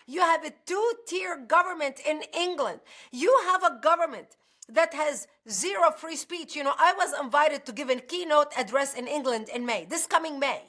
You have a two-tier government in England. You have a government that has zero free speech. I was invited to give a keynote address in England in May, this coming May.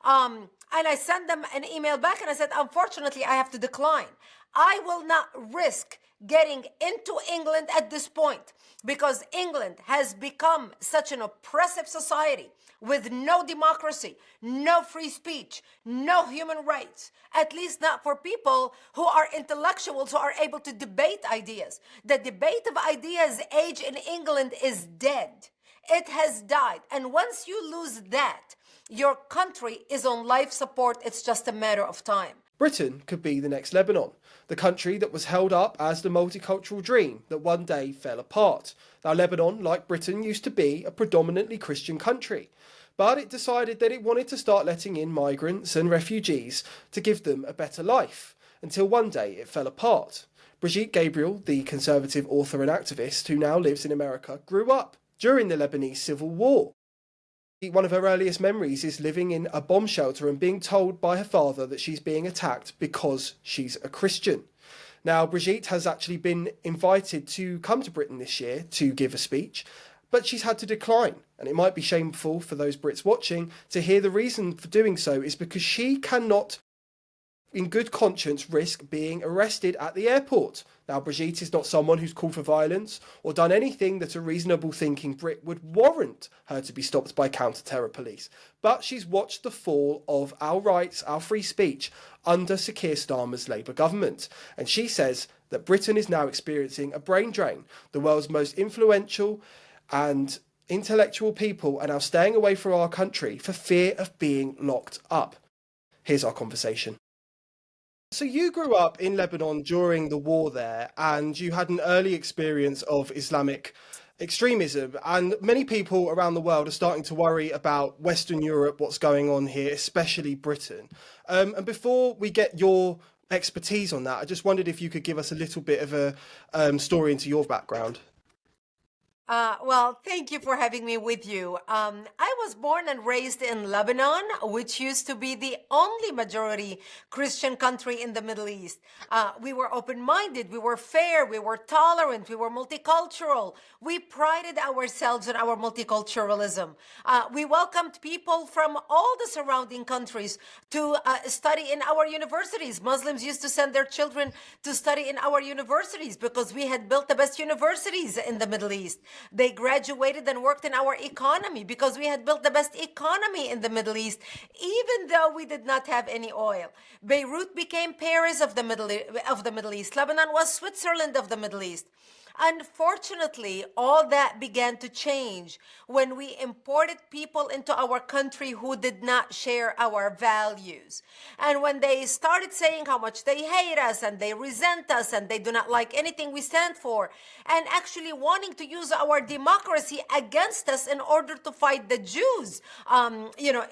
And I sent them an email back and I said, unfortunately, I have to decline. I will not risk getting into England at this point because England has become such an oppressive society with no democracy, no free speech, no human rights, at least not for people who are intellectuals who are able to debate ideas. The debate of ideas age in England is dead. It has died. And once you lose that, your country is on life support. It's just a matter of time. Britain could be the next Lebanon, the country that was held up as the multicultural dream that one day fell apart. Now, Lebanon, like Britain, used to be a predominantly Christian country, but it decided that it wanted to start letting in migrants and refugees to give them a better life, until one day it fell apart. Brigitte Gabriel, the conservative author and activist who now lives in America, grew up during the Lebanese Civil War. One of her earliest memories is living in a bomb shelter and being told by her father that she's being attacked because she's a Christian. Now, Brigitte has actually been invited to come to Britain this year to give a speech, but she's had to decline. And it might be shameful for those Brits watching to hear the reason for doing so is because she cannot, in good conscience, risk being arrested at the airport. Now, Brigitte is not someone who's called for violence or done anything that a reasonable thinking Brit would warrant her to be stopped by counter-terror police. But she's watched the fall of our rights, our free speech, under Sir Keir Starmer's Labour government. And she says that Britain is now experiencing a brain drain. The world's most influential and intellectual people are now staying away from our country for fear of being locked up. Here's our conversation. So you grew up in Lebanon during the war there, and you had an early experience of Islamic extremism, and many people around the world are starting to worry about Western Europe, what's going on here, especially Britain. And before we get your expertise on that, I just wondered if you could give us a little bit of a story into your background. Well, thank you for having me with you. I was born and raised in Lebanon, which used to be the only majority Christian country in the Middle East. We were open-minded, we were fair, we were tolerant, we were multicultural. We prided ourselves on our multiculturalism. We welcomed people from all the surrounding countries to study in our universities. Muslims used to send their children to study in our universities because we had built the best universities in the Middle East. They graduated and worked in our economy because we had built the best economy in the Middle East, even though we did not have any oil. Beirut became Paris of the Middle East. Lebanon was Switzerland of the Middle East. Unfortunately, all that began to change when we imported people into our country who did not share our values. And when they started saying how much they hate us and they resent us and they do not like anything we stand for, and actually wanting to use our democracy against us in order to fight the Jews.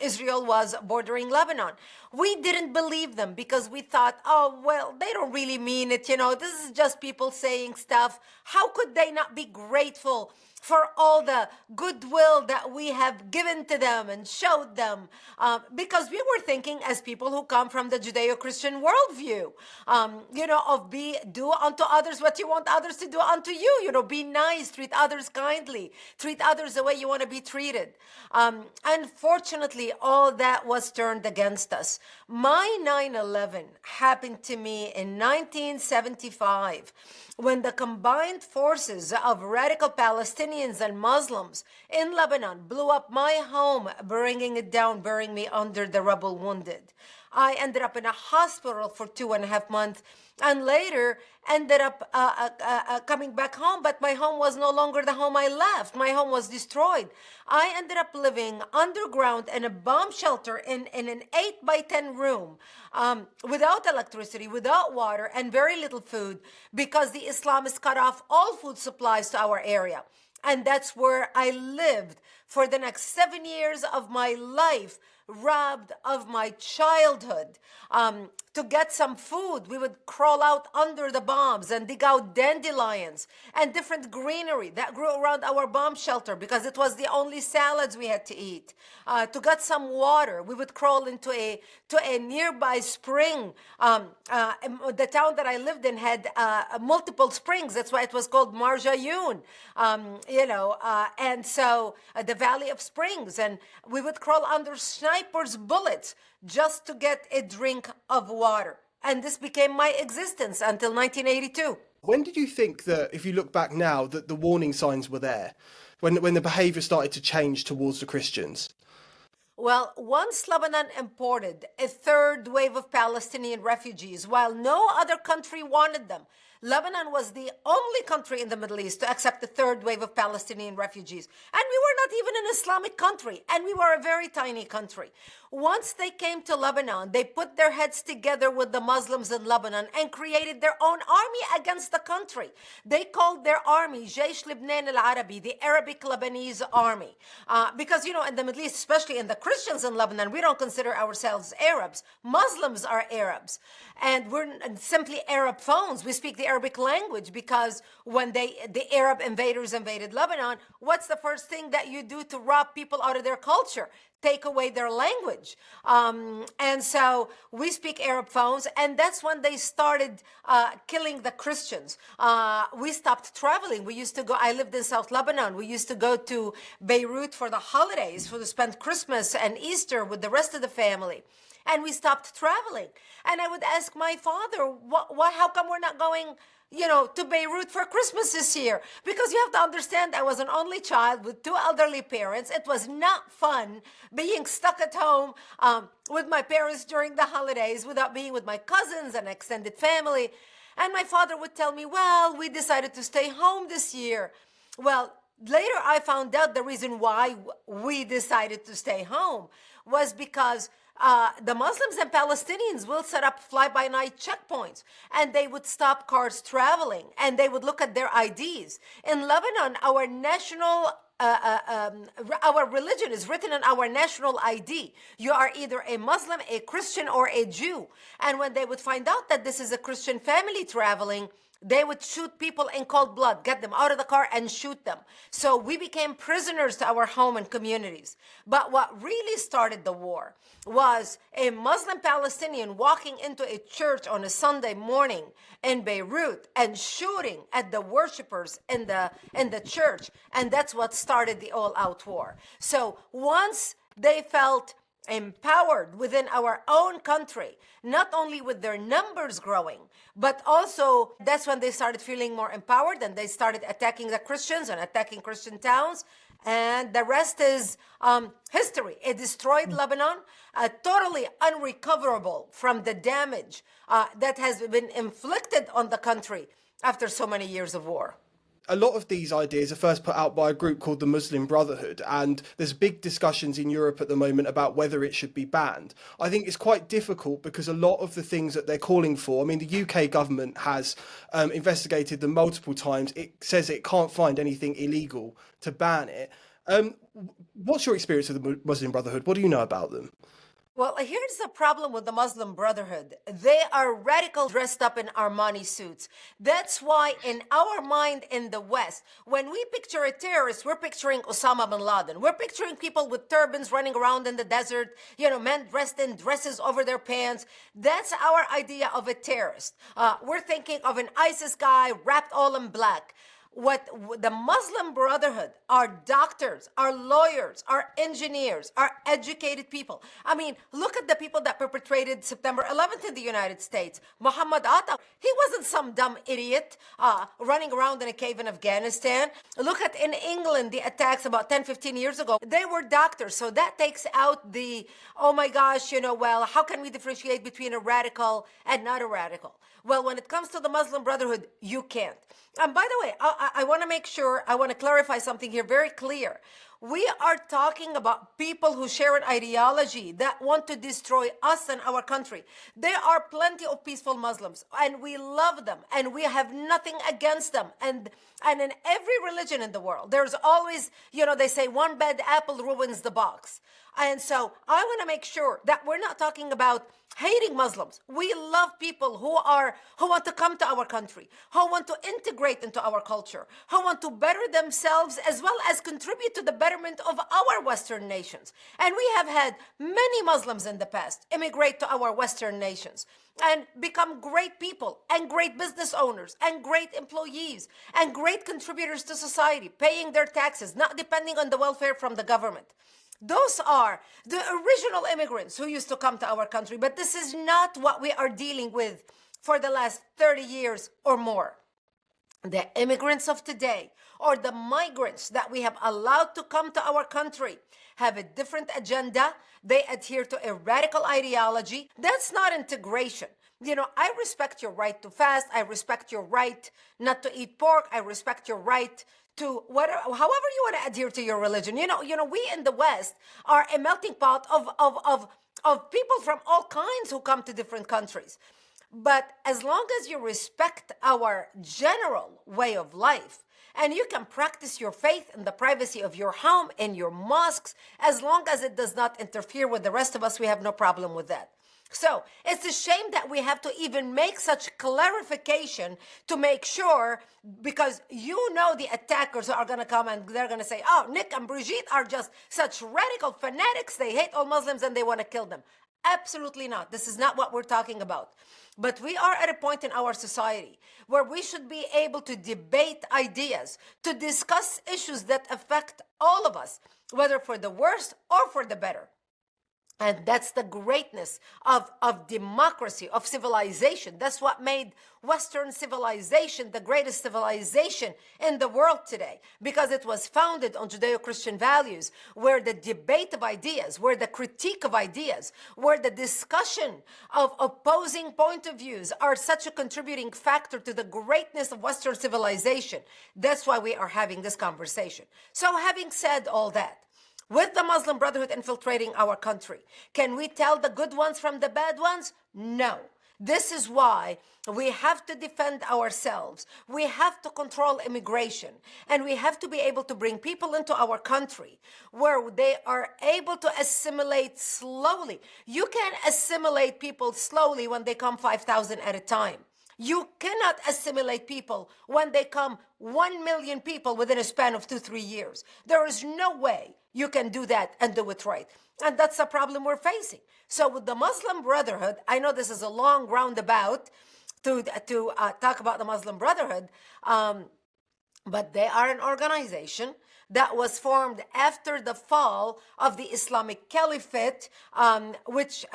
Israel was bordering Lebanon. We didn't believe them because we thought, oh, well, they don't really mean it. This is just people saying stuff. How could they not be grateful for all the goodwill that we have given to them and showed them? Because we were thinking as people who come from the Judeo-Christian worldview, do unto others what you want others to do unto you. Be nice, treat others kindly, treat others the way you want to be treated. Unfortunately, all that was turned against us. My 9/11 happened to me in 1975 when the combined forces of radical Palestinians and Muslims in Lebanon blew up my home, bringing it down, burying me under the rubble wounded. I ended up in a hospital for 2.5 months and later ended up coming back home, but my home was no longer the home I left. My home was destroyed. I ended up living underground in a bomb shelter in an 8x10 room without electricity, without water, and very little food because the Islamists cut off all food supplies to our area. And that's where I lived for the next 7 years of my life, robbed of my childhood. To get some food, we would crawl out under the bombs and dig out dandelions and different greenery that grew around our bomb shelter because it was the only salads we had to eat. To get some water, we would crawl into a nearby spring. The town that I lived in had multiple springs. That's why it was called Marjayoun, and so the Valley of Springs. And we would crawl under snipers' bullets just to get a drink of water. And this became my existence until 1982. When did you think that, if you look back now, that the warning signs were there? When the behaviour started to change towards the Christians? Well, once Lebanon imported a third wave of Palestinian refugees, while no other country wanted them, Lebanon was the only country in the Middle East to accept the third wave of Palestinian refugees. And we were not even an Islamic country, and we were a very tiny country. Once they came to Lebanon, they put their heads together with the Muslims in Lebanon and created their own army against the country. They called their army Jaysh Lebanon al-Arabi, the Arabic Lebanese army. Because, in the Middle East, especially in the Christians in Lebanon, we don't consider ourselves Arabs. Muslims are Arabs. And we're simply Arab phones. We speak the Arabic language because when the Arab invaders invaded Lebanon, what's the first thing that you do to rob people out of their culture? Take away their language. And so we speak Arab phones, and that's when they started killing the Christians. We stopped traveling. I lived in South Lebanon. We used to go to Beirut for the holidays, to spend Christmas and Easter with the rest of the family. And we stopped traveling. And I would ask my father, how come we're not going to Beirut for Christmas this year? Because you have to understand, I was an only child with two elderly parents. It was not fun being stuck at home with my parents during the holidays without being with my cousins and extended family. And my father would tell me, well, we decided to stay home this year. Well, later I found out the reason why we decided to stay home was because the Muslims and Palestinians will set up fly-by-night checkpoints, and they would stop cars traveling, and they would look at their IDs. In Lebanon, our religion is written on our national ID. You are either a Muslim, a Christian, or a Jew. And when they would find out that this is a Christian family traveling, they would shoot people in cold blood, get them out of the car and shoot them. So we became prisoners to our home and communities. But what really started the war was a Muslim Palestinian walking into a church on a Sunday morning in Beirut and shooting at the worshipers in the church. And that's what started the all-out war. So once they felt empowered within our own country, not only with their numbers growing, but also that's when they started feeling more empowered, and they started attacking the Christians and attacking Christian towns. And the rest is history. It destroyed Lebanon, totally unrecoverable from the damage that has been inflicted on the country after so many years of war. A lot of these ideas are first put out by a group called the Muslim Brotherhood, and there's big discussions in Europe at the moment about whether it should be banned. I think it's quite difficult because a lot of the things that they're calling for, the UK government has investigated them multiple times. It says it can't find anything illegal to ban it. What's your experience of the Muslim Brotherhood? What do you know about them? Well, here's the problem with the Muslim Brotherhood. They are radical dressed up in Armani suits. That's why in our mind in the West, when we picture a terrorist, we're picturing Osama bin Laden. We're picturing people with turbans running around in the desert, men dressed in dresses over their pants. That's our idea of a terrorist. We're thinking of an ISIS guy wrapped all in black. What the Muslim Brotherhood are doctors, are lawyers, are engineers, are educated people. Look at the people that perpetrated September 11th in the United States. Muhammad Atta, he wasn't some dumb idiot running around in a cave in Afghanistan. Look at in England, the attacks about 10, 15 years ago. They were doctors. So that takes out the, oh my gosh, how can we differentiate between a radical and not a radical? Well, when it comes to the Muslim Brotherhood, you can't. And by the way, I want to clarify something here very clear. We are talking about people who share an ideology that want to destroy us and our country. There are plenty of peaceful Muslims, and we love them, and we have nothing against them. And in every religion in the world, there's always, they say one bad apple ruins the box. And so I want to make sure that we're not talking about hating Muslims. We love people who want to come to our country, who want to integrate into our culture, who want to better themselves as well as contribute to the betterment of our Western nations. And we have had many Muslims in the past immigrate to our Western nations and become great people and great business owners and great employees and great contributors to society, paying their taxes, not depending on the welfare from the government. Those are the original immigrants who used to come to our country, but this is not what we are dealing with for the last 30 years or more. The immigrants of today, or the migrants that we have allowed to come to our country, have a different agenda. They adhere to a radical ideology. That's not integration. I respect your right to fast. I respect your right not to eat pork. I respect your right to whatever, however you want to adhere to your religion. We in the West are a melting pot of people from all kinds who come to different countries. But as long as you respect our general way of life, and you can practice your faith in the privacy of your home, in your mosques, as long as it does not interfere with the rest of us, we have no problem with that. So it's a shame that we have to even make such clarification to make sure, because the attackers are going to come and they're going to say, oh, Nick and Brigitte are just such radical fanatics. They hate all Muslims and they want to kill them. Absolutely not. This is not what we're talking about. But we are at a point in our society where we should be able to debate ideas, to discuss issues that affect all of us, whether for the worse or for the better. And that's the greatness of democracy, of civilization. That's what made Western civilization the greatest civilization in the world today, because it was founded on Judeo-Christian values, where the debate of ideas, where the critique of ideas, where the discussion of opposing point of views are such a contributing factor to the greatness of Western civilization. That's why we are having this conversation. So having said all that, with the Muslim Brotherhood infiltrating our country, can we tell the good ones from the bad ones? No. This is why we have to defend ourselves. We have to control immigration. And we have to be able to bring people into our country where they are able to assimilate slowly. You can assimilate people slowly when they come 5,000 at a time. You cannot assimilate people when they come 1 million people within a span of 2-3 years. There is no way you can do that and do it right. And that's the problem we're facing. So with the Muslim Brotherhood, I know this is a long roundabout to talk about the Muslim Brotherhood, but they are an organization that was formed after the fall of the Islamic Caliphate, which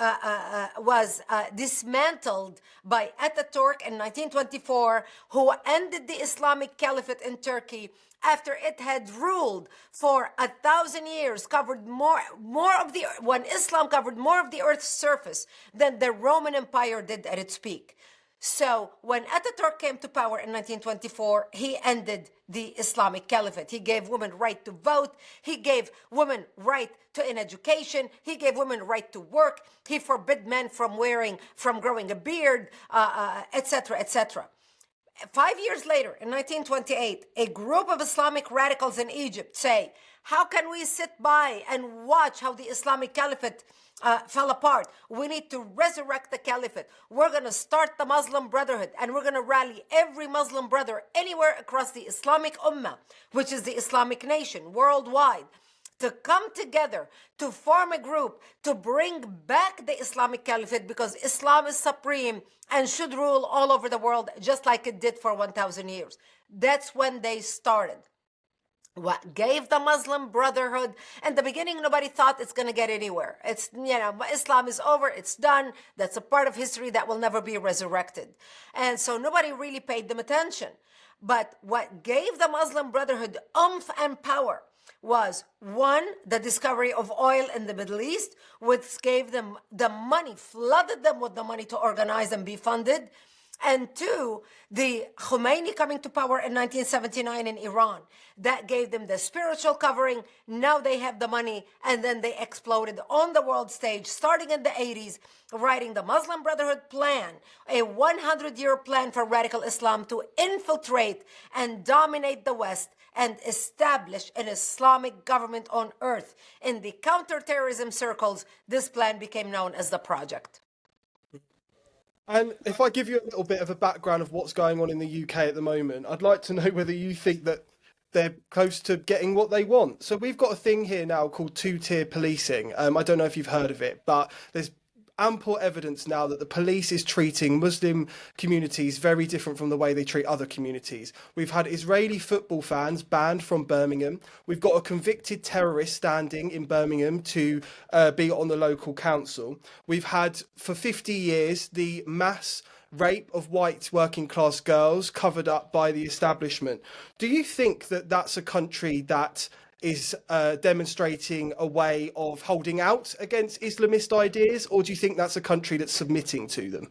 was dismantled by Ataturk in 1924, who ended the Islamic Caliphate in Turkey after it had ruled for 1,000 years, covered when Islam covered more of the earth's surface than the Roman Empire did at its peak. So when Ataturk came to power in 1924, he ended the Islamic Caliphate. He gave women right to vote. He gave women right to an education. He gave women right to work. He forbid men from growing a beard, etc., etc. 5 years later, in 1928, a group of Islamic radicals in Egypt say, how can we sit by and watch how the Islamic Caliphate fell apart? We need to resurrect the Caliphate. We're going to start the Muslim Brotherhood, and we're going to rally every Muslim brother anywhere across the Islamic Ummah, which is the Islamic nation worldwide, to come together, to form a group, to bring back the Islamic Caliphate, because Islam is supreme and should rule all over the world, just like it did for 1,000 years. That's when they started. What gave the Muslim Brotherhood, in the beginning, nobody thought it's going to get anywhere. Islam is over, it's done. That's a part of history that will never be resurrected. And so nobody really paid them attention. But what gave the Muslim Brotherhood oomph and power was, one, the discovery of oil in the Middle East, which gave them the money, flooded them with the money to organize and be funded. And two, the Khomeini coming to power in 1979 in Iran. That gave them the spiritual covering. Now they have the money, and then they exploded on the world stage, starting in the 80s, writing the Muslim Brotherhood plan, a 100-year plan for radical Islam to infiltrate and dominate the West and establish an Islamic government on earth. In the counterterrorism circles, this plan became known as the Project. And if I give you a little bit of a background of what's going on in the UK at the moment, I'd like to know whether you think that they're close to getting what they want. So we've got a thing here now called two-tier policing. I don't know if you've heard of it, but there's ample evidence now that the police is treating Muslim communities very different from the way they treat other communities. We've had Israeli football fans banned from Birmingham. We've got a convicted terrorist standing in Birmingham to be on the local council. We've had for 50 years the mass rape of white working class girls covered up by the establishment. Do you think that that's a country that is demonstrating a way of holding out against Islamist ideas, or do you think that's a country that's submitting to them?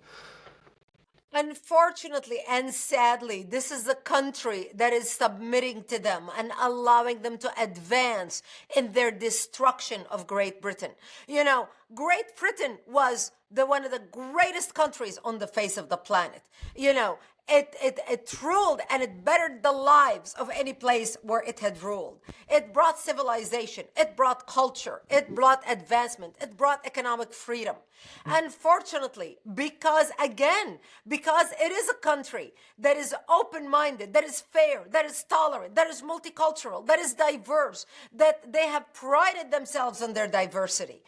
Unfortunately and sadly, this is the country that is submitting to them and allowing them to advance in their destruction of Great Britain. You know, Great Britain was one of the greatest countries on the face of the planet. You know, it ruled, and it bettered the lives of any place where it had ruled. It brought civilization, it brought culture, it brought advancement, it brought economic freedom. Unfortunately, because it is a country that is open-minded, that is fair, that is tolerant, that is multicultural, that is diverse, that they have prided themselves on their diversity.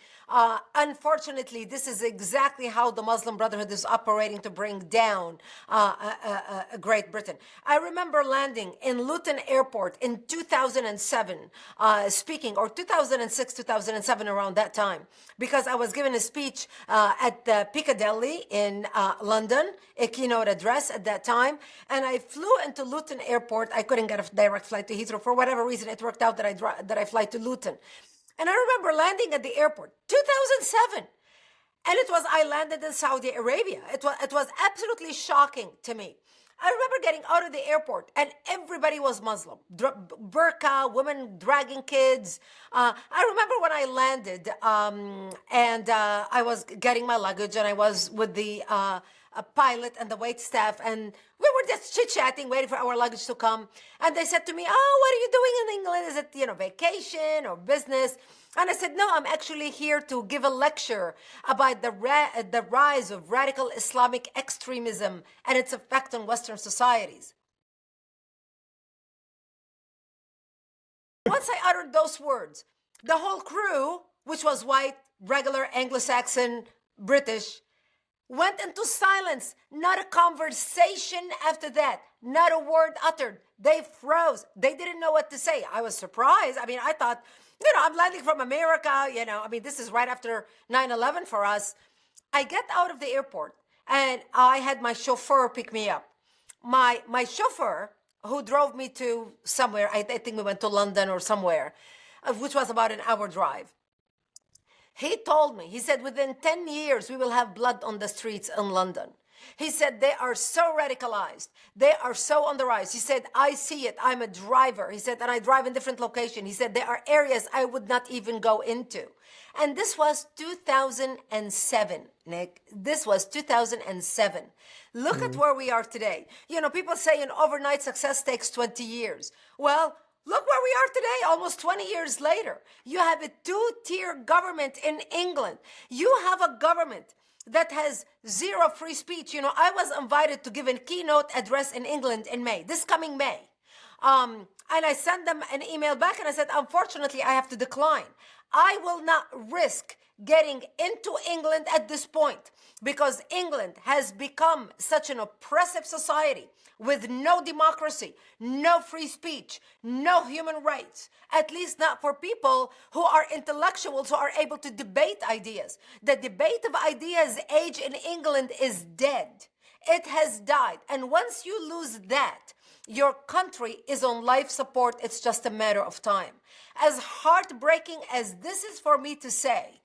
Unfortunately, this is exactly how the Muslim Brotherhood is operating to bring down Great Britain. I remember landing in Luton Airport in 2007, or 2006, 2007, around that time, because I was given a speech at Piccadilly in London, a keynote address at that time, and I flew into Luton Airport. I couldn't get a direct flight to Heathrow. For whatever reason, it worked out that I fly to Luton. And I remember landing at the airport, 2007. And I landed in Saudi Arabia. It was absolutely shocking to me. I remember getting out of the airport and everybody was Muslim. Burqa, women dragging kids. I remember when I landed and I was getting my luggage, and I was with the pilot and the wait staff, and we were just chit-chatting, waiting for our luggage to come. And they said to me, "Oh, what are you doing in England? Is it, vacation or business?" And I said, "No, I'm actually here to give a lecture about the rise of radical Islamic extremism and its effect on Western societies." Once I uttered those words, the whole crew, which was white, regular Anglo-Saxon, British, went into silence. Not a conversation after that. Not a word uttered. They froze. They didn't know what to say. I was surprised. I mean, I thought, I'm landing from America. This is right after 9/11 for us. I get out of the airport, and I had my chauffeur pick me up. My chauffeur, who drove me to somewhere, I think we went to London or somewhere, which was about an hour drive. He told me, he said, within 10 years, we will have blood on the streets in London. He said, they are so radicalized. They are so on the rise. He said, I see it. I'm a driver. He said, and I drive in different locations. He said, there are areas I would not even go into. And this was 2007, Nick. This was 2007. Look at where we are today. People say an overnight success takes 20 years. Well, look where we are today, almost 20 years later. You have a two-tier government in England. You have a government that has zero free speech. I was invited to give a keynote address in England in May, this coming May. And I sent them an email back and I said, unfortunately, I have to decline. I will not risk getting into England at this point because England has become such an oppressive society with no democracy, no free speech, no human rights, at least not for people who are intellectuals, who are able to debate ideas. The debate of ideas age in England is dead. It has died. And once you lose that, your country is on life support. It's just a matter of time. As heartbreaking as this is for me to say,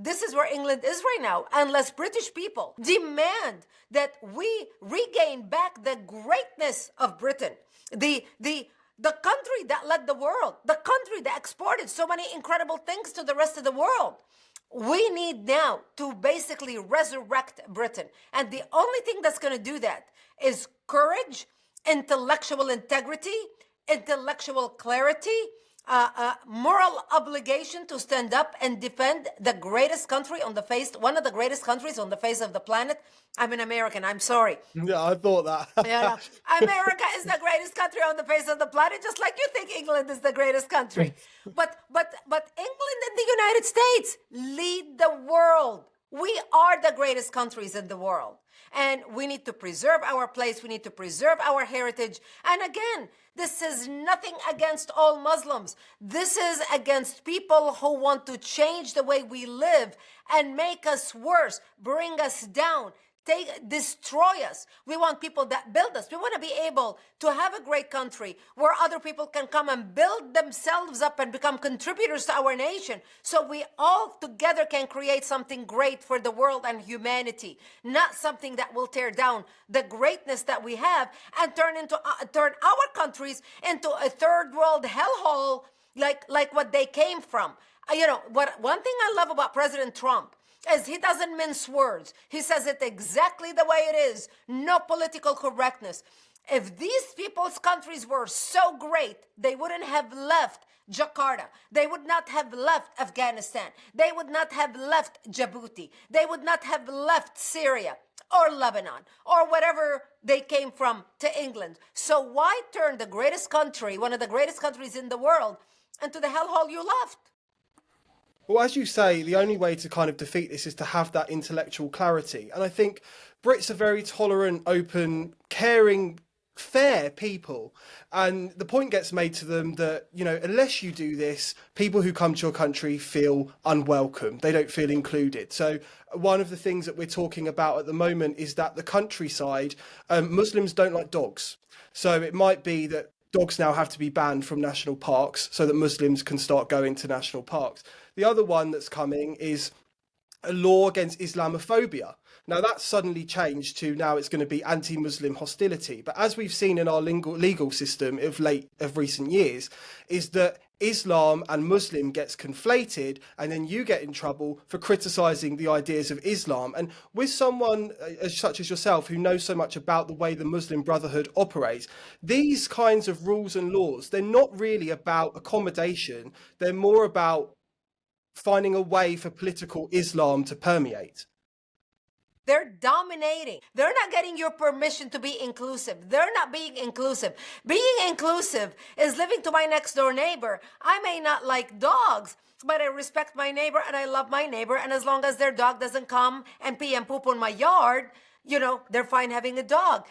This is where England is right now, unless British people demand that we regain back the greatness of Britain, the country that led the world, the country that exported so many incredible things to the rest of the world. We need now to basically resurrect Britain. And the only thing that's going to do that is courage, intellectual integrity, intellectual clarity, moral obligation to stand up and defend the greatest country on the face, one of the greatest countries on the face of the planet. I'm an American, I'm sorry. Yeah, I thought that. Yeah, America is the greatest country on the face of the planet, just like you think England is the greatest country. But England and the United States lead the world. We are the greatest countries in the world. And we need to preserve our place. We need to preserve our heritage. And again, this is nothing against all Muslims. This is against people who want to change the way we live and make us worse, bring us down, destroy us. We want people that build us. We want to be able to have a great country where other people can come and build themselves up and become contributors to our nation, so we all together can create something great for the world and humanity, not something that will tear down the greatness that we have and turn our countries into a third world hellhole like what they came from. One thing I love about President Trump is he doesn't mince words. He says it exactly the way it is. No political correctness. If these people's countries were so great, they wouldn't have left Jakarta. They would not have left Afghanistan. They would not have left Djibouti. They would not have left Syria or Lebanon or wherever they came from to England. So why turn the greatest country, one of the greatest countries in the world, into the hellhole you left? Well, as you say, the only way to kind of defeat this is to have that intellectual clarity. And I think Brits are very tolerant, open, caring, fair people. And the point gets made to them that, unless you do this, people who come to your country feel unwelcome. They don't feel included. So one of the things that we're talking about at the moment is that the countryside, Muslims don't like dogs. So it might be that dogs now have to be banned from national parks so that Muslims can start going to national parks. The other one that's coming is a law against Islamophobia. Now that's suddenly changed to now it's going to be anti-Muslim hostility. But as we've seen in our legal system of recent years, is that Islam and Muslim gets conflated, and then you get in trouble for criticizing the ideas of Islam. And with someone such as yourself who knows so much about the way the Muslim Brotherhood operates, these kinds of rules and laws, they're not really about accommodation. They're more about finding a way for political Islam to permeate. They're dominating. They're not getting your permission to be inclusive. They're not being inclusive. Being inclusive is living to my next door neighbor. I may not like dogs, but I respect my neighbor and I love my neighbor. And as long as their dog doesn't come and pee and poop on my yard, they're fine having a dog.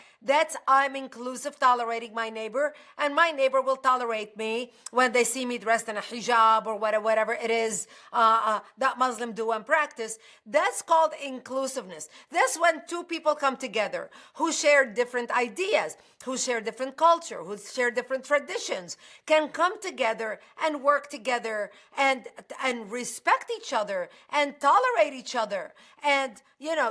I'm inclusive, tolerating my neighbor, and my neighbor will tolerate me when they see me dressed in a hijab or whatever it is that Muslims do and practice. That's called inclusiveness. That's when two people come together who share different ideas, who share different culture, who share different traditions, can come together and work together and respect each other and tolerate each other and,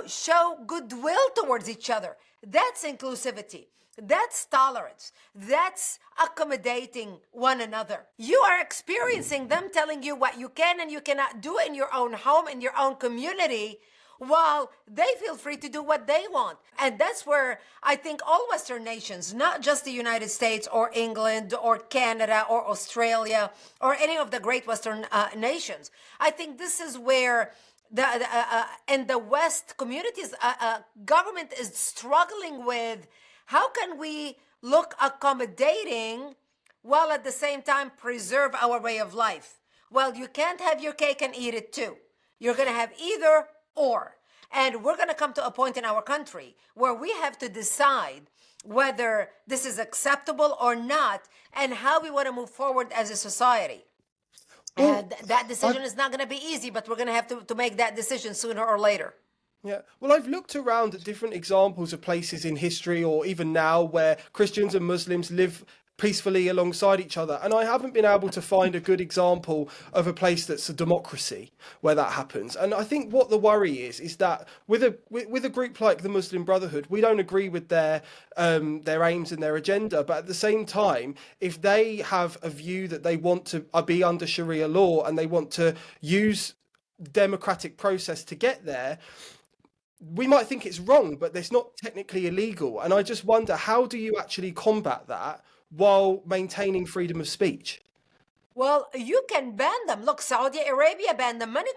show goodwill towards each other. That's inclusivity. That's tolerance. That's accommodating one another. You are experiencing them telling you what you can and you cannot do in your own home, in your own community, while they feel free to do what they want. And that's where I think all Western nations, not just the United States or England or Canada or Australia or any of the great Western nations, I think this is where in the West communities, government is struggling with how can we look accommodating while at the same time preserve our way of life. Well, you can't have your cake and eat it too. You're going to have either or. And we're going to come to a point in our country where we have to decide whether this is acceptable or not and how we want to move forward as a society. And that decision is not going to be easy, but we're going to have to make that decision sooner or later. Yeah, well, I've looked around at different examples of places in history or even now where Christians and Muslims live peacefully alongside each other. And I haven't been able to find a good example of a place that's a democracy where that happens. And I think what the worry is that with a group like the Muslim Brotherhood, we don't agree with their aims and their agenda. But at the same time, if they have a view that they want to be under Sharia law and they want to use democratic process to get there, we might think it's wrong, but it's not technically illegal. And I just wonder, how do you actually combat that while maintaining freedom of speech? Well, you can ban them. Look, Saudi Arabia banned them. Many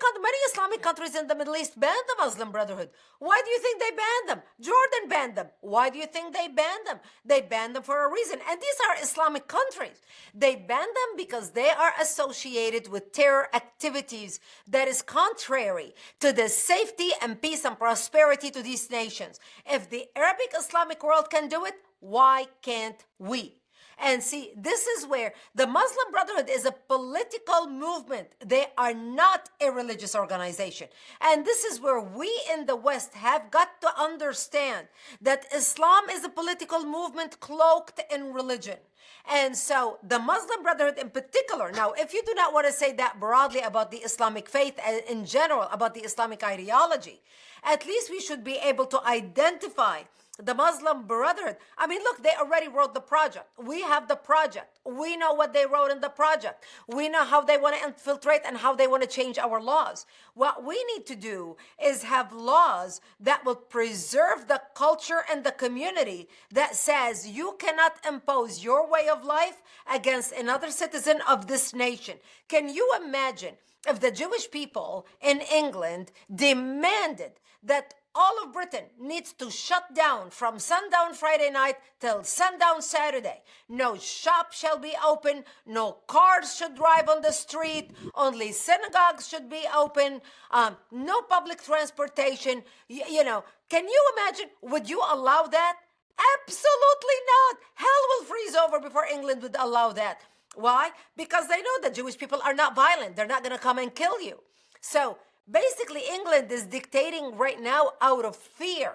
Islamic countries in the Middle East banned the Muslim Brotherhood. Why do you think they banned them? Jordan banned them. Why do you think they banned them? They banned them for a reason. And these are Islamic countries. They banned them because they are associated with terror activities that is contrary to the safety and peace and prosperity to these nations. If the Arabic Islamic world can do it, why can't we? And see, this is where the Muslim Brotherhood is a political movement. They are not a religious organization. And this is where we in the West have got to understand that Islam is a political movement cloaked in religion. And so the Muslim Brotherhood in particular, now, if you do not want to say that broadly about the Islamic faith in general, about the Islamic ideology, at least we should be able to identify the Muslim Brotherhood. I mean, look, they already wrote the project. We have the project. We know what they wrote in the project. We know how they want to infiltrate and how they want to change our laws. What we need to do is have laws that will preserve the culture and the community that says you cannot impose your way of life against another citizen of this nation. Can you imagine if the Jewish people in England demanded that all of Britain needs to shut down from sundown Friday night till sundown Saturday? No shop shall be open, no cars should drive on the street, only synagogues should be open, no public transportation. Can you imagine? Would you allow that? Absolutely not. Hell will freeze over before England would allow that. Why? Because they know that Jewish people are not violent. They're not going to come and kill you. So basically, England is dictating right now out of fear.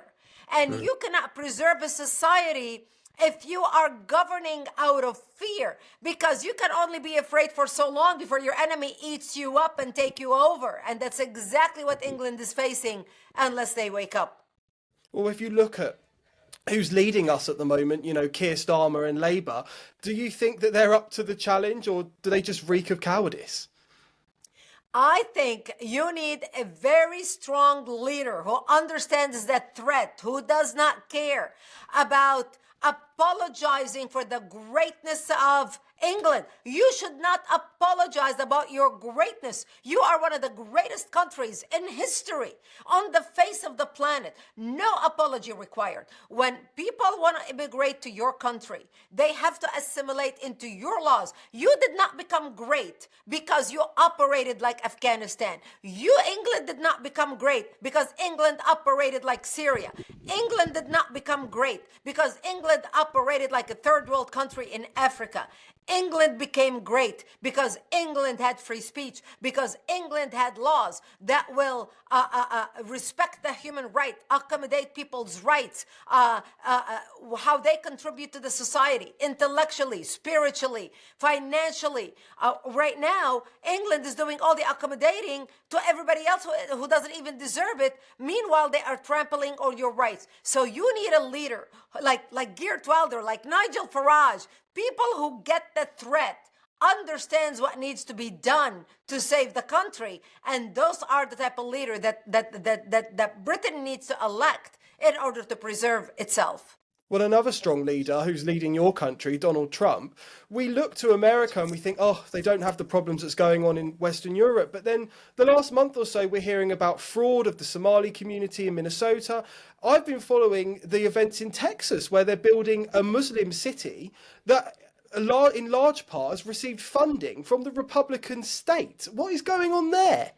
And you cannot preserve a society if you are governing out of fear, because you can only be afraid for so long before your enemy eats you up and take you over. And that's exactly what England is facing unless they wake up. Well, if you look at who's leading us at the moment, Keir Starmer and Labour, do you think that they're up to the challenge, or do they just reek of cowardice? I think you need a very strong leader who understands that threat, who does not care about apologizing for the greatness of England. You should not apologize about your greatness. You are one of the greatest countries in history on the face of the planet. No apology required. When people want to immigrate to your country, they have to assimilate into your laws. You did not become great because you operated like Afghanistan. England did not become great because England operated like Syria. England did not become great because England operated like a third world country in Africa. England became great because England had free speech, because England had laws that will respect the human right, accommodate people's rights, how they contribute to the society, intellectually, spiritually, financially. Right now, England is doing all the accommodating to everybody else who doesn't even deserve it. Meanwhile, they are trampling on your rights. So you need a leader like Geert Wilder, like Nigel Farage, people who get the threat, understands what needs to be done to save the country, and those are the type of leader that Britain needs to elect in order to preserve itself. Well, another strong leader who's leading your country, Donald Trump, we look to America and we think, oh, they don't have the problems that's going on in Western Europe. But then the last month or so, we're hearing about fraud of the Somali community in Minnesota. I've been following the events in Texas where they're building a Muslim city that in large part has received funding from the Republican state. What is going on there?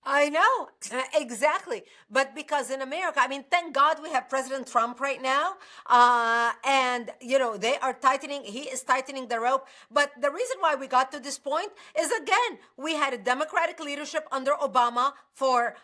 I know, exactly. But because in America, I mean, thank God we have President Trump right now. And, they are tightening, he is tightening the rope. But the reason why we got to this point is, again, we had a Democratic leadership under Obama for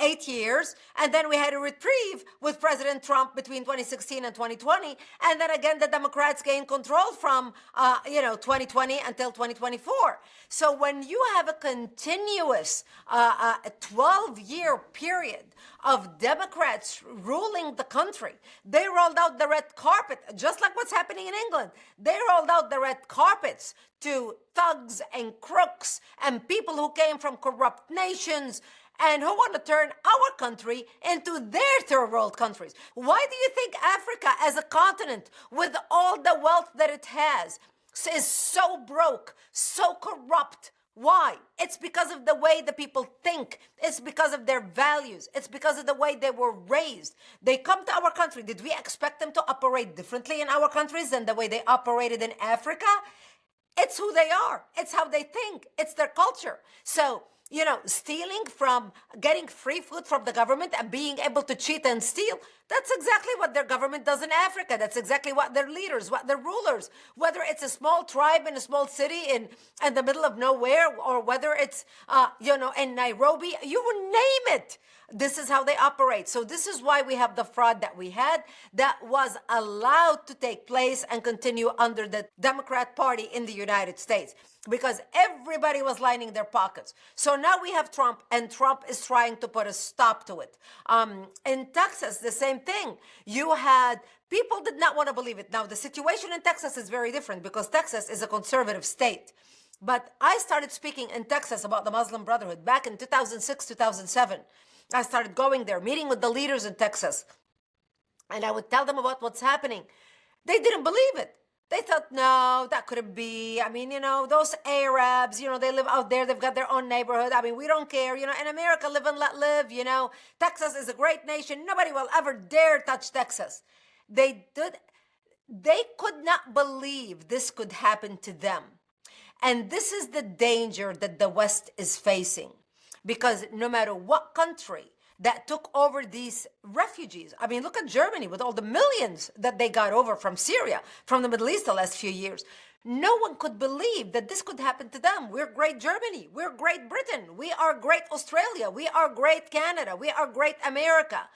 8 years. And then we had a reprieve with President Trump between 2016 and 2020. And then again, the Democrats gained control from, 2020 until 2024. So when you have a continuous a 12-year period of Democrats ruling the country, they rolled out the red carpet, just like what's happening in England. They rolled out the red carpets to thugs and crooks and people who came from corrupt nations and who want to turn our country into their third world countries. Why do you think Africa as a continent, with all the wealth that it has, is so broke, so corrupt? Why? It's because of the way the people think. It's because of their values. It's because of the way they were raised. They come to our country. Did we expect them to operate differently in our countries than the way they operated in Africa? It's who they are. It's how they think. It's their culture. So, stealing from getting free food from the government and being able to cheat and steal, that's exactly what their government does in Africa. That's exactly what their leaders, what their rulers, whether it's a small tribe in a small city in the middle of nowhere, or whether it's, in Nairobi, you name it. This is how they operate. So this is why we have the fraud that we had that was allowed to take place and continue under the Democrat Party in the United States, because everybody was lining their pockets. So now we have Trump, and Trump is trying to put a stop to it. In Texas, the same thing. You had people did not want to believe it. Now, the situation in Texas is very different because Texas is a conservative state. But I started speaking in Texas about the Muslim Brotherhood back in 2006, 2007. I started going there, meeting with the leaders in Texas. And I would tell them about what's happening. They didn't believe it. They thought, no, that couldn't be. I mean, those Arabs, they live out there. They've got their own neighborhood. I mean, we don't care. In America, live and let live. Texas is a great nation. Nobody will ever dare touch Texas. They could not believe this could happen to them. And this is the danger that the West is facing. Because no matter what country that took over these refugees, I mean, look at Germany with all the millions that they got over from Syria, from the Middle East the last few years. No one could believe that this could happen to them. We're great Germany. We're great Britain. We are great Australia. We are great Canada. We are great America.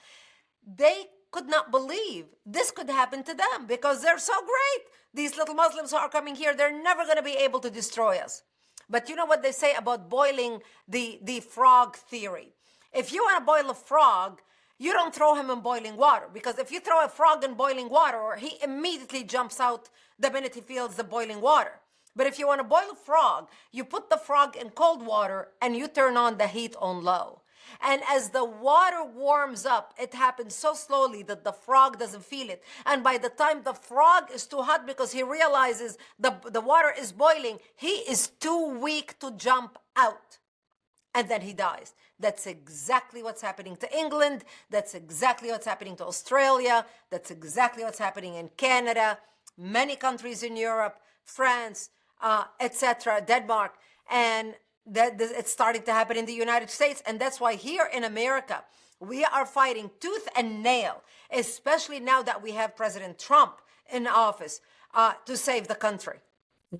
They could not believe this could happen to them because they're so great. These little Muslims who are coming here, they're never going to be able to destroy us. But you know what they say about boiling the frog theory? If you want to boil a frog, you don't throw him in boiling water, because if you throw a frog in boiling water, he immediately jumps out the minute he feels the boiling water. But if you want to boil a frog, you put the frog in cold water and you turn on the heat on low. And as the water warms up, it happens so slowly that the frog doesn't feel it. And by the time the frog is too hot because he realizes the water is boiling, he is too weak to jump out. And then he dies. That's exactly what's happening to England. That's exactly what's happening to Australia. That's exactly what's happening in Canada, many countries in Europe, France, etc., Denmark. And that it's starting to happen in the United States. And that's why here in America, we are fighting tooth and nail, especially now that we have President Trump in office, to save the country. I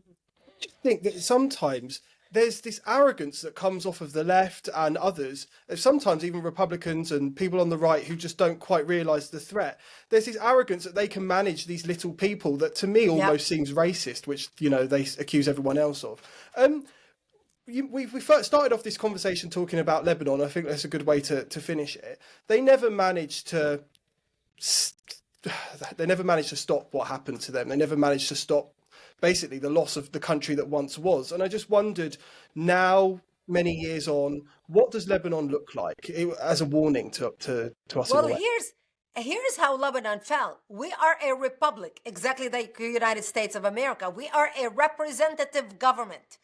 think that sometimes there's this arrogance that comes off of the left and others, sometimes even Republicans and people on the right who just don't quite realize the threat. There's this arrogance that they can manage these little people that to me almost seems racist, which, they accuse everyone else of. We first started off this conversation talking about Lebanon. I think that's a good way to finish it. They never managed to stop what happened to them. They never managed to stop basically the loss of the country that once was. And I just wondered, now, many years on, what does Lebanon look like as a warning to us? Well, in the West? Here's how Lebanon fell. We are a republic, exactly like the United States of America. We are a representative government.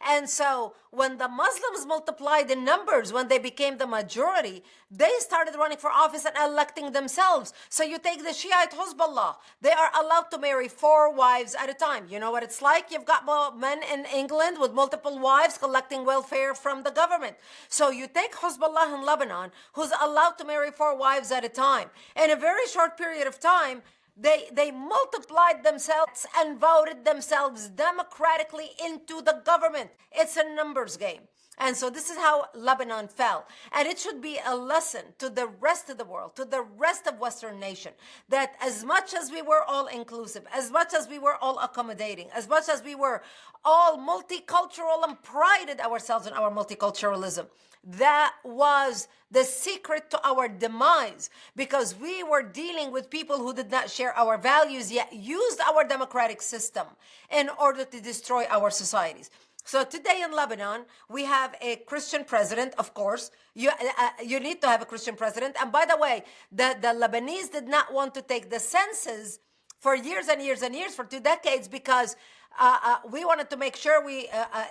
And so when the Muslims multiplied in numbers, when they became the majority, they started running for office and electing themselves. So you take the Shiite Hezbollah, they are allowed to marry 4 wives at a time. You know what it's like? You've got men in England with multiple wives collecting welfare from the government. So you take Hezbollah in Lebanon, who's allowed to marry 4 wives at a time. In a very short period of time, they multiplied themselves and voted themselves democratically into the government. It's a numbers game. And so this is how Lebanon fell. And it should be a lesson to the rest of the world, to the rest of Western nation, that as much as we were all inclusive, as much as we were all accommodating, as much as we were all multicultural and prided ourselves in our multiculturalism, that was the secret to our demise, because we were dealing with people who did not share our values, yet used our democratic system in order to destroy our societies. So today in Lebanon, we have a Christian president, of course. You need to have a Christian president. And by the way, the Lebanese did not want to take the census for years and years and years, for 2 decades, because we wanted to make sure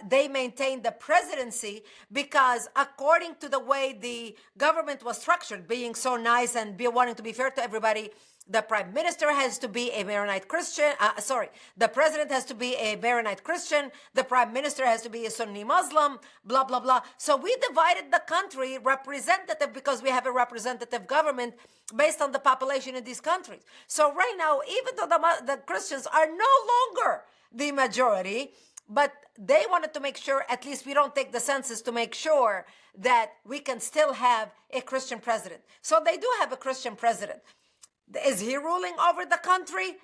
they maintained the presidency, because according to the way the government was structured, being so nice and wanting to be fair to everybody, the prime minister has to be a Maronite Christian. The president has to be a Maronite Christian. The prime minister has to be a Sunni Muslim, blah, blah, blah. So we divided the country representative, because we have a representative government based on the population in these countries. So right now, even though the Christians are no longer the majority, but they wanted to make sure at least we don't take the census, to make sure that we can still have a Christian president. So they do have a Christian president. Is he ruling over the country?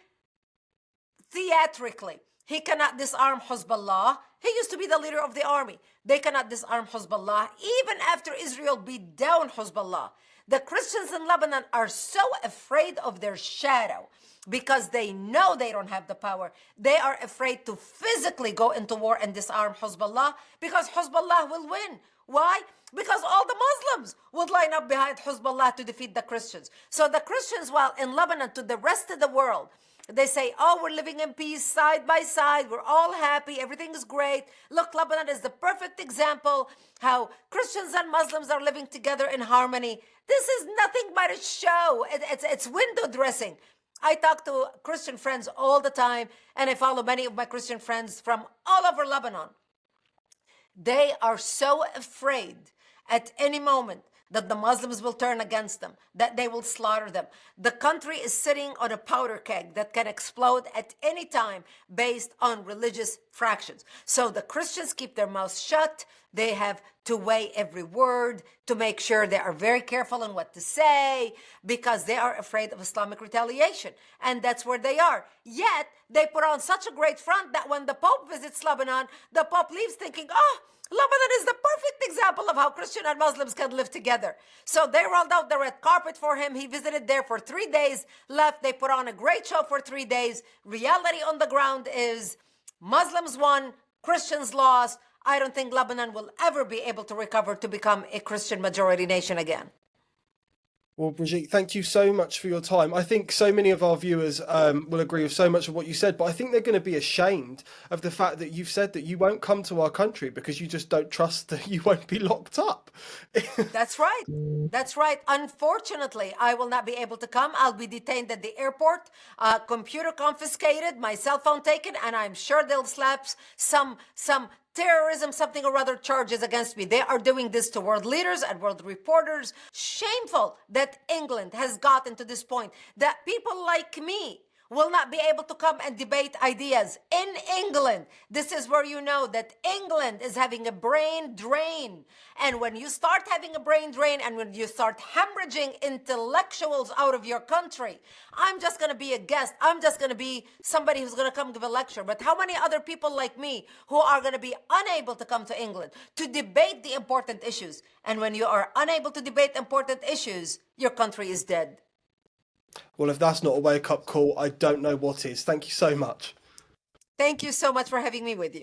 Theatrically. He cannot disarm Hezbollah. He used to be the leader of the army. They cannot disarm Hezbollah, even after Israel beat down Hezbollah. The Christians in Lebanon are so afraid of their shadow, because they know they don't have the power. They are afraid to physically go into war and disarm Hezbollah, because Hezbollah will win. Why? Because all the Muslims would line up behind Hezbollah to defeat the Christians. So the Christians, while in Lebanon, to the rest of the world, they say, oh, we're living in peace side by side. We're all happy. Everything is great. Look, Lebanon is the perfect example how Christians and Muslims are living together in harmony. This is nothing but a show. It's window dressing. I talk to Christian friends all the time, and I follow many of my Christian friends from all over Lebanon. They are so afraid at any moment that the Muslims will turn against them, that they will slaughter them. The country is sitting on a powder keg that can explode at any time based on religious fractions. So the Christians keep their mouths shut. They have to weigh every word to make sure they are very careful on what to say, because they are afraid of Islamic retaliation. And that's where they are. Yet, they put on such a great front that when the Pope visits Lebanon, the Pope leaves thinking, oh, Lebanon is the perfect example of how Christian and Muslims can live together. So they rolled out the red carpet for him. He visited there for 3 days, left. They put on a great show for 3 days. Reality on the ground is Muslims won, Christians lost. I don't think Lebanon will ever be able to recover to become a Christian majority nation again. Well, Brigitte, thank you so much for your time. I think so many of our viewers will agree with so much of what you said, but I think they're going to be ashamed of the fact that you've said that you won't come to our country because you just don't trust that you won't be locked up. That's right. That's right. Unfortunately, I will not be able to come. I'll be detained at the airport, computer confiscated, my cell phone taken, and I'm sure they'll slap some terrorism, something or other charges against me. They are doing this to world leaders and world reporters. Shameful that England has gotten to this point, that people like me will not be able to come and debate ideas in England. This is where you know that England is having a brain drain. And when you start having a brain drain and when you start hemorrhaging intellectuals out of your country, I'm just going to be a guest. I'm just going to be somebody who's going to come give a lecture. But how many other people like me who are going to be unable to come to England to debate the important issues? And when you are unable to debate important issues, your country is dead. Well, if that's not a wake-up call, I don't know what is. Thank you so much. Thank you so much for having me with you.